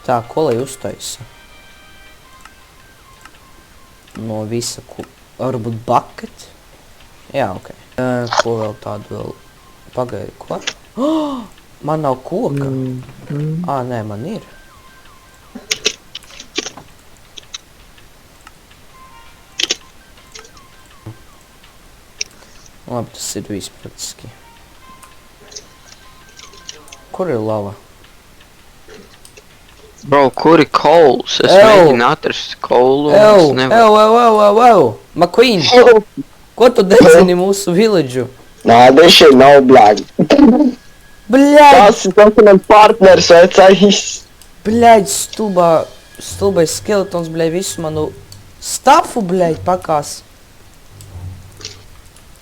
Tā, ko lai uztaisa? No visa, varbūt bucket? Jā, ok. Ko vēl tādu vēl? Pagaidi, ko? Oh, man nav koka. Nē, man ir. Labi, tas ir viss praktiski. Kur ir lava? Bro, kur ir kols? Es mēģinu atrast kolu un es nevaru. McQueen! Ko tu dedzini mūsu village'u? Nā, this shit nav black. Bļaļ! Tas ir mans partners, vecais. Bļaļ, stulbais skeletons, bļaļ, visu manu stafu, bļaļ, pakās.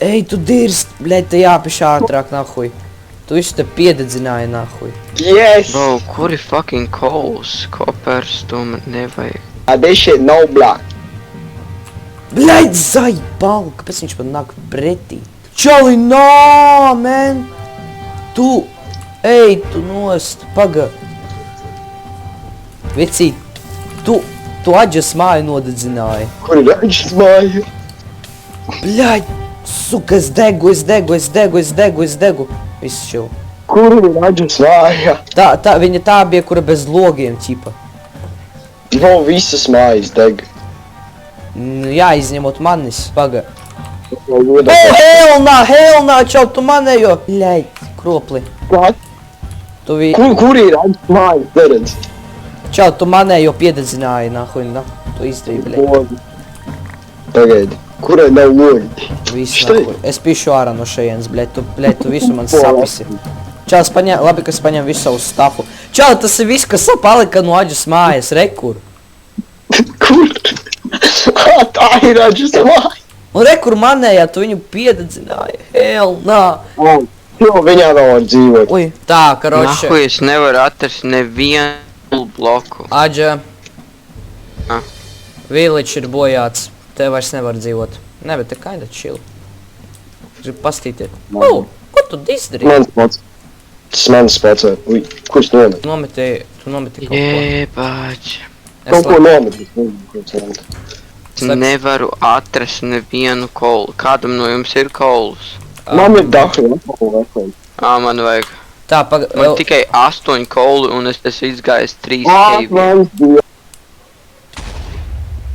Ej, tu dirst, bļaļ, te jāpišā ātrāk, nahuj. Tu visu te piededzināji, nahuj. Yes! Bro, kur ir fucking kols? Kopers, to man nevajag. This shit nav black. Bļaļ, zai, balga, kāpēc viņš man nāk pretī? Čali, nā, man! Tu, ej, tu nost, paga. Vecīt, tu aģas māju nodedzināji. Kur ir aģis māja? Bļaļ, suka, es degu. Viss šau. Kur ir aģis māja? Viņa tā bija, kura bez logiem, ķipa. No visas mājas deg. Jā, izņemot manis, paga. Oh, hell nā, čau, tu manējo. Bļaļ, kropli. Kas? Kur ir aģis mājas, neredz? Čau, tu manējo piededzināji, nahuj, tu izdarīji, bļaļ. Pagaidi, kurai nav logi? Viss, nahuj. Es pišu ārā no šajienes, bļaļ, tu visu man sapisi. Čau, labi, ka es paņem visu savu stafu. Čau, tas ir viss, kas palika no aģas mājas, rekur. Kur? Tā ir aģis māja. Un rekur manējā, tu viņu piededzināji. Hell, nā. Jo viņā nav dzīvot. Ui, tā, karoči. Nahuj, es nevaru atrast nevienu bloku. Aģa. Village ir bojāts. Te vairs nevar dzīvot. Ne, bet te kinda chill. Gribu pastīties. Ko tu izdarīji? Mans spots. Tas mans spots. Ui, kurš nomet? Tu nometi kaut ko. Jēbač. Kaut ko nomet. Es nevaru atrast nevienu kolu. Kādam no jums ir kols? Man ir dahu. Man vajag. Tā, Man tikai 8 koli un es izgājis 3 kv.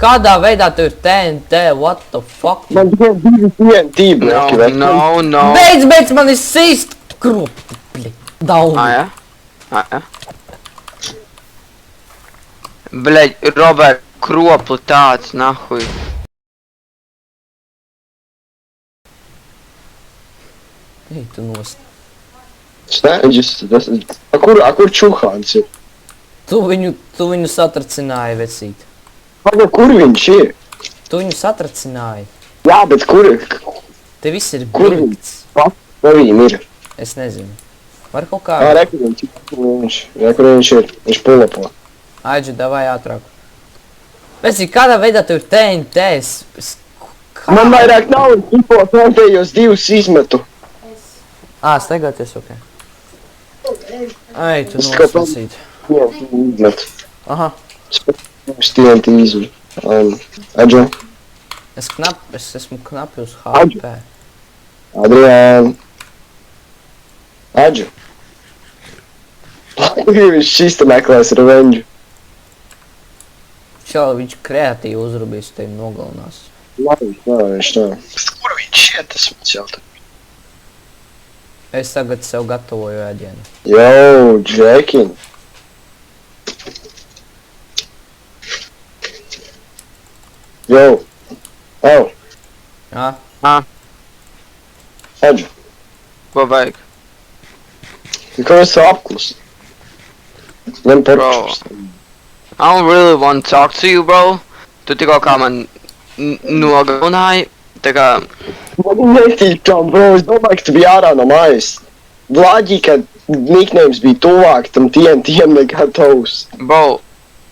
Kādā veidā tev ir TNT? What the fuck? Man tikai 2 TNT bloki. No. Beidz, man ir sīst! Kropli. Dauni. Jā? Bļaļ, Robert, kropli tāds, nahuj. Ej, tu nost. Snēģis, kur čuhāns ir? Tu viņu satracināji, vecīt. Paga, kur viņš ir? Tu viņu satracināji. Jā, bet kur ir? Te viss ir Kur blikts. Viņš ir? Es nezinu. Var kaut kā... Rekur viņš ir. Viņš pulapo. Aģi, davai ātrāk. Vecīt, kādā veidā tev ir TNT? Man vairāk nav, tipo, pēdējos 2 izmetu. Steigāties, ok. Ai, tu nosacīt. Jā, izmetu. Aha. Es TNT izmetu. Aģo. Es esmu knapi uz HP. Adriān. Aģo. Viņš šis te meklēs revenge. Čau, viņš kreatīvi uzrubīs tevi nogalinās. Viņš tā. Kur viņš iet, tas mums jautā? Es tagad sev gatavoju ēdienu. Yo, Džekin. Yo. Jā? Aģu. Ko vajag? Kā esi apklus? Ņem porčus. I don't really want to talk to you, bro. Tu tikko kā man nogalināji, tā kā... Man netīkam, bro, es domāju, ka tu biji ārā no mājas. Vlaģi, ka nicknames bija tuvāk tam TNT-iem nekā tavs. Bro,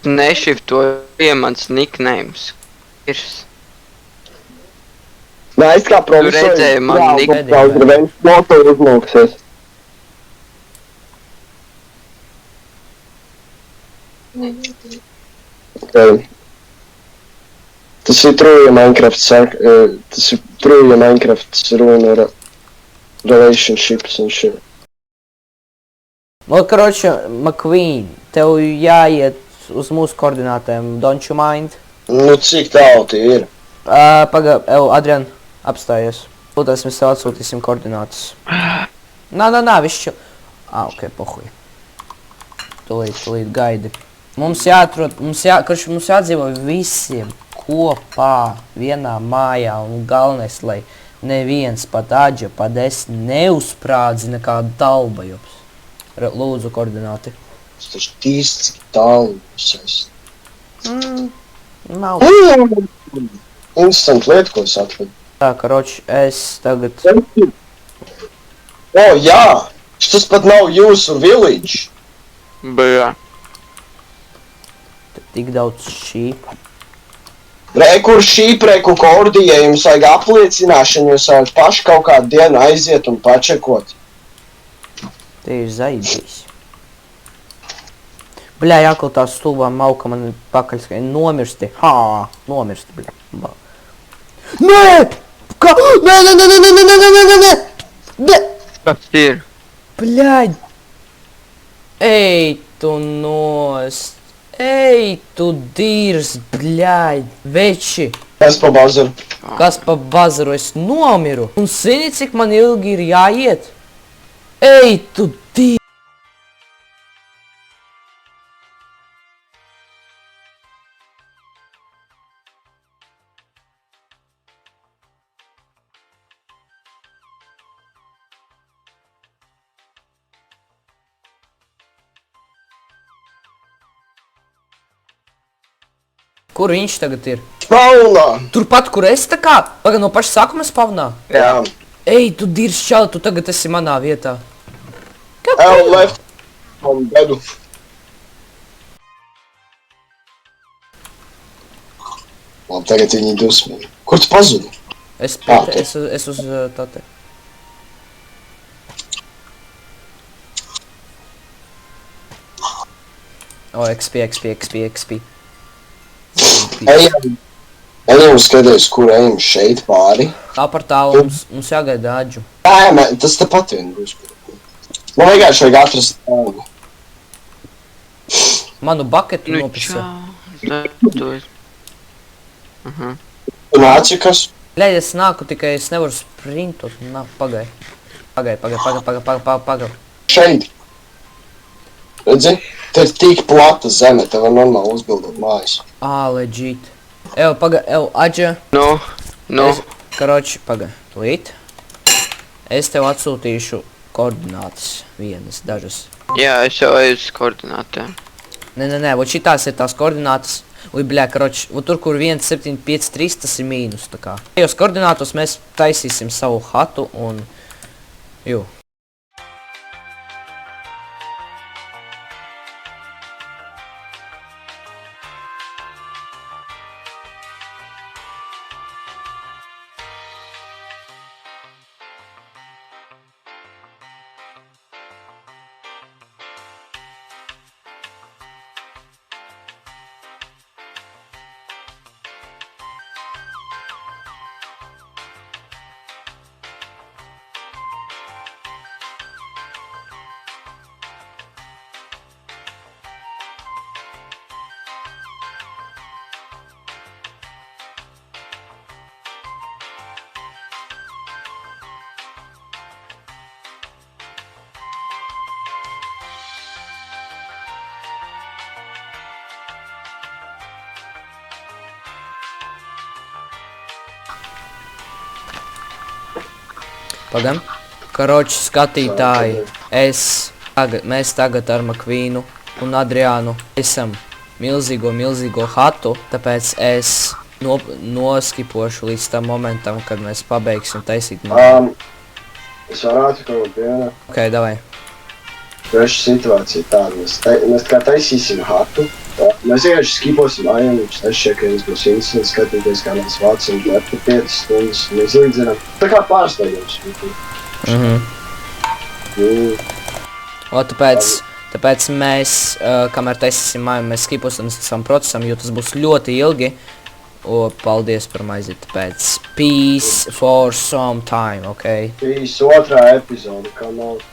nešiftoja mans nicknames. Nē, es kā profesori. Tu redzēji man nicknames. Jā, revenge moto uzlūksies. Tas ir true, ja Minecraft saka, tas ir true, ja Minecraft runa ar relationships un shit. Nu, karoči, McQueen, tev jāiet uz mūsu koordinātēm, don't you mind? Nu, cik tālu tie ir? Adrian, apstājies. Lūdās, mēs tev atsūtīsim koordinātas. Nā, višķi. Ok, pohuj. Tūlīt gaidi. Mums jādzīvo visiem kopā vienā mājā un galvenais, lai neviens pat Aģa, pat es neuzprādzi nekādu dalbajops. Lūdzu koordināti. Es taču tīsti cik tālu es Nav. Instant lieta, ko es atvedu. Tā, karoči, es tagad... O, jā! Tas pat nav jūsu village. Bļā. Tik daudz šīp. Kur šīpreku kordija, jums vajag apliecināšanu, jūs varat paši kaut kādu dienu aiziet un pačekot. Te ir zaidījis. Bļā, jākal tā stulbā mauka man pakaļ skai nomirsti. Nomirsti, bļā. Nē! Kā? Nē! Kas ir? Bļaļ! Ej tu nost! Ej tu dīrs, bļaļ! Veči! Es pa bazaru. Kas pa bazaru? Es nomiru! Un zini, cik man ilgi ir jāiet? Ej tu dīrs! Kur viņš tagad ir? Spaunā! Turpat, kur es tā kā? Pagad no paša sākuma spavnā? Jā. Ej, tu dīrs čali, tu tagad esi manā vietā. L left on bedu. Labi, tagad viņi dusmīgi. Kur tu pazudi? Es uz tā te. O, XP. Ejam skaties, kur ejam šeit pāri. Kā par tālu mums jāgaida Aģu. Nē, tas tepat vien būs. Man vienkārši vajag atrast tālu. Manu baketu nopisa. Tu nāci, kas? Ļaļ, es nāku, tikai es nevaru sprintot. Pagai. Šeit. Redzi? Te ir tik plata zeme, te var normāli uzbildot mājas. Legit. Aģa. No. Karoči, pagai. Tūlīt. Es tev atsūtīšu koordinātas vienas, dažas. Jā, es jau eju uz koordinātēm. Nē, vot šitās ir tās koordinātas. Bļā, karoči, tur, kur 1753, tas ir mīnus, tā kā. Tajos koordinātos mēs taisīsim savu hatu un... Jū. Pagam. Karoči, skatītāji, mēs tagad ar McQueenu un Adriānu esam milzīgo hatu, tāpēc es noskipošu līdz tam momentam, kad mēs pabeigsim taisīt no. Es varētu kaut dienu. Ok, davai. Treša situācija tāda, mēs kā taisīsim hatu, mēs vienkārši skiposim ājiem, es šeit būs instants skatīties, kā mēs vācam lepu 5 stundas un izlīdzinām. Tā kā pārsteigums. O, tāpēc Tāpēc mēs, kamēr taisīsim māju, mēs skiposim savam procesam, jo tas būs ļoti ilgi. Paldies par maizi, tāpēc peace for some time, ok? Peace, otrā epizode, come on.